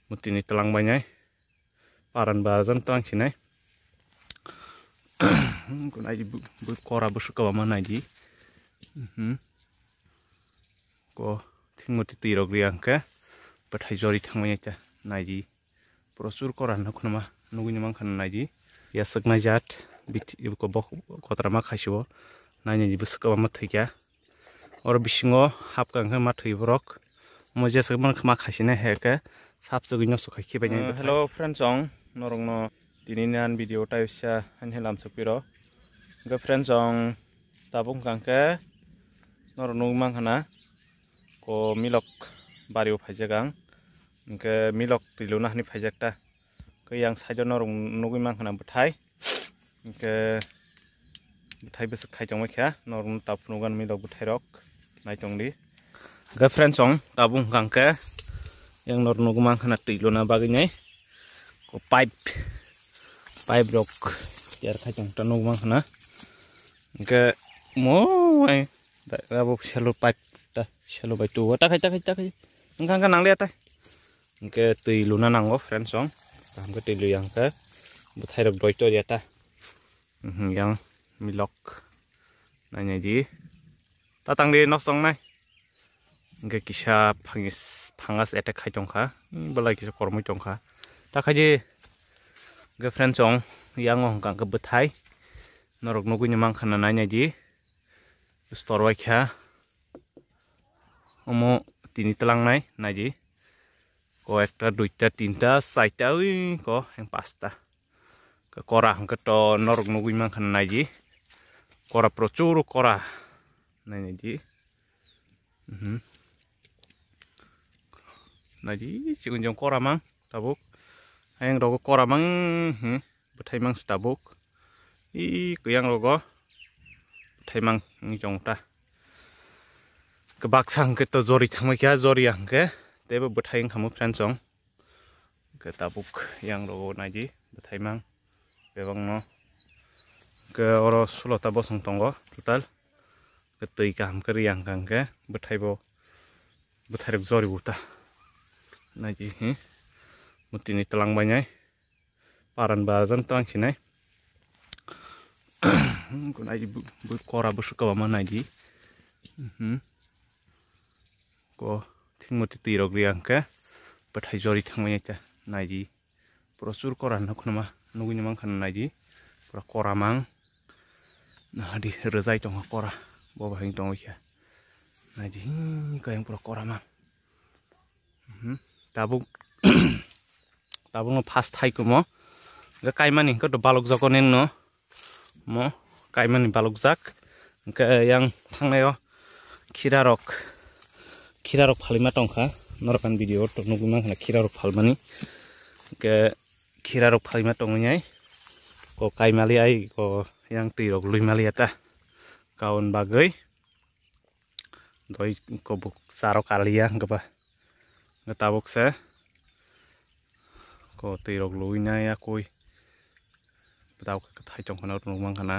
mutini telang banyak paran bazan telang sini kunai kora busuk kawa mana ji ko tingmuti tirok riang ke bathai jori thangmanya ta naji prosur kora nakhunama nuguni mangkhan naji ya sakna jat bit ko bok kotrama khasibo nani ji busuk kawa mathikya or bisingo hapkang ma thaibrok moje sakman khama khasina heke sabsugui no sukhaiki banya hello friends ong norongno tininan video taisa hanhelam sukpiro ga friends ong tabung kangke norong manghana ko milok bario phajagang ke milok tiluna hani phajakta ke yang side norong nugui manghana bthai ke bthai besuk khai jongmakha norong tapnugan milok bthai rok naitongdi ga friends ong tabung kangke yang norong nugui manghana tiluna baginai ko pipe rok tiar khai jong ta nugui manghana ke mo ai da bo shallow pipe shallow by 2 ta khai engkang kan nang le ta ke tui luna nango friends ong kam ke tui yang ke buthai rok doi to dia ta yang milok nanya ji tatang di nok song nai ke kisa phangas attack khai jong kha balai kisa kormoi jong kha ta khai ji ke friends ong yang ong kang ke buthai norok nugui ni mangkhana nanya ji store wai kha omo tini telang nai naji ko ekta duita tinta saita ui ko yang pasta ke kora hangke to norok nugui mangkhan naji kora procur kora naji naji sigunjong kora mang tabuk ayang rogo kora mang bethai mang stabuk i kuyang rogo bethai mang ngijong ta kebak sang ke to zori thangma kya zori yang ke tebe bethai kamu friends ong ke tabuk yang rogo naji bethai mang bebang no ke oro sulota bosong tongo total ke tei kam ke riang kang ke bethai rok zori buta naji mutini telang banyak paran bazan telang sinai kunai kora busuk kawa mana ji ko tingmuti tirok riang ke bathai jori thangmanya ta naji prosur kora nakhunama nugui mangkhan naji pura kora mang nah di rezai tong kora boba hing tong ya naji kayang pura kora mang tabuk tabung fast thai ko mo ga kaimani ko to balok jakonen no mo kaimani balok jak ke yang thangnayo khirarok phalima tongkha norkan video to nugui mangkhana khirarok phalmani ke khirarok phalima tongnai ko kaimali ai ko yang tirok luimali ata kaun bagai doi ko buk saro kalia gaba ngatabuk se ko tirok luina ya koi betau ke thai chong khana nugui mangkhana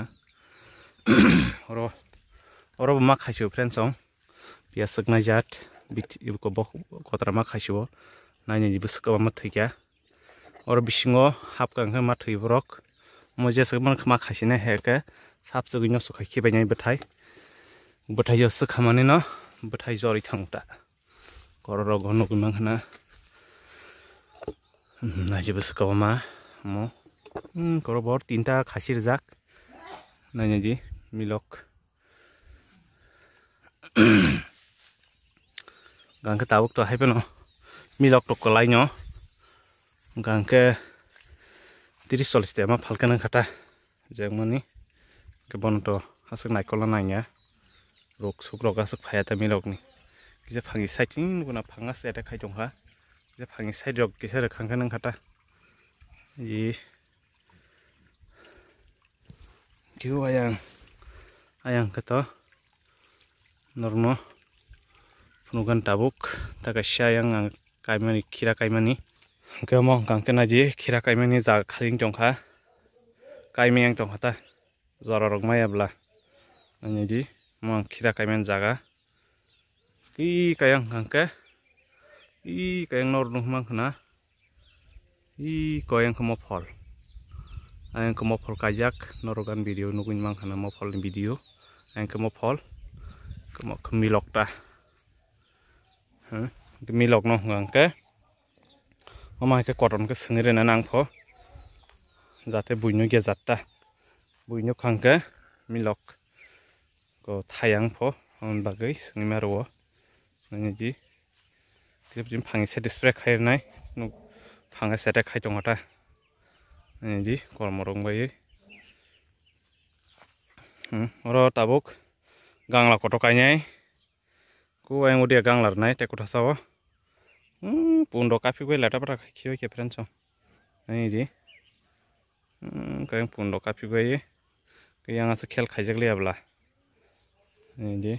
oro ma khaisyo friends ong pia sakna jat bit ko bok kotrama khasibo nani ji busuk kawa mathikya or bisingo hapkang ma thaibrok moje sakman khama khasina heke sabsugui no sukhaiki banya bethai jo sakhamani no bethai jori thangta kororo gonugui mangkhana naji busuk kawa ma mo korobor tinta khasir jak nanya ji milok gangke tabuk to haipeno milok to kolai no gangke 30-40 tema phalkana khata jengmani ke bon to hasuk naikola nanya rok sukrok asuk phaya ta milok ni kisa phangi saiting guna phanga seta khai jongha kisa phangi side rok kisa khangkana khata ji kiu ayang kata norno punugan tabuk taka syayang kaimani kira kaimani kemo kangke naji kira kaimani za khaling jongkha kaimi yang jongkha ta zora rok maya bla naji mo kira kaiman jaga ki kayang kangke i kayang nor nung mang khana I ko yang kemo pol. Ang kemo pol kajak norogan video nugun mang kana mo pol video. Ang kemo pol. Kemo kemilok ta. Kemilok no ngang ke. Mama ke koton ke sengire na nang pho. Jate buinu ge jatta. Buinu khang ke milok. Ko thayang pho on bagai sengima ro. Nang ji. Klip jim phangi satisfy khai nai. Nu phanga sete khai tong ta. Nang ji kormorong bai. Oro tabuk gangla koto kanyai. Ku ang udia ganglar nai te kota sawa. Pundo kapi gue lata para kio ke prenso. Nai ji. Kayang pundo kapi gue ye. Kayang asa khel khajak le abla. Nai ji.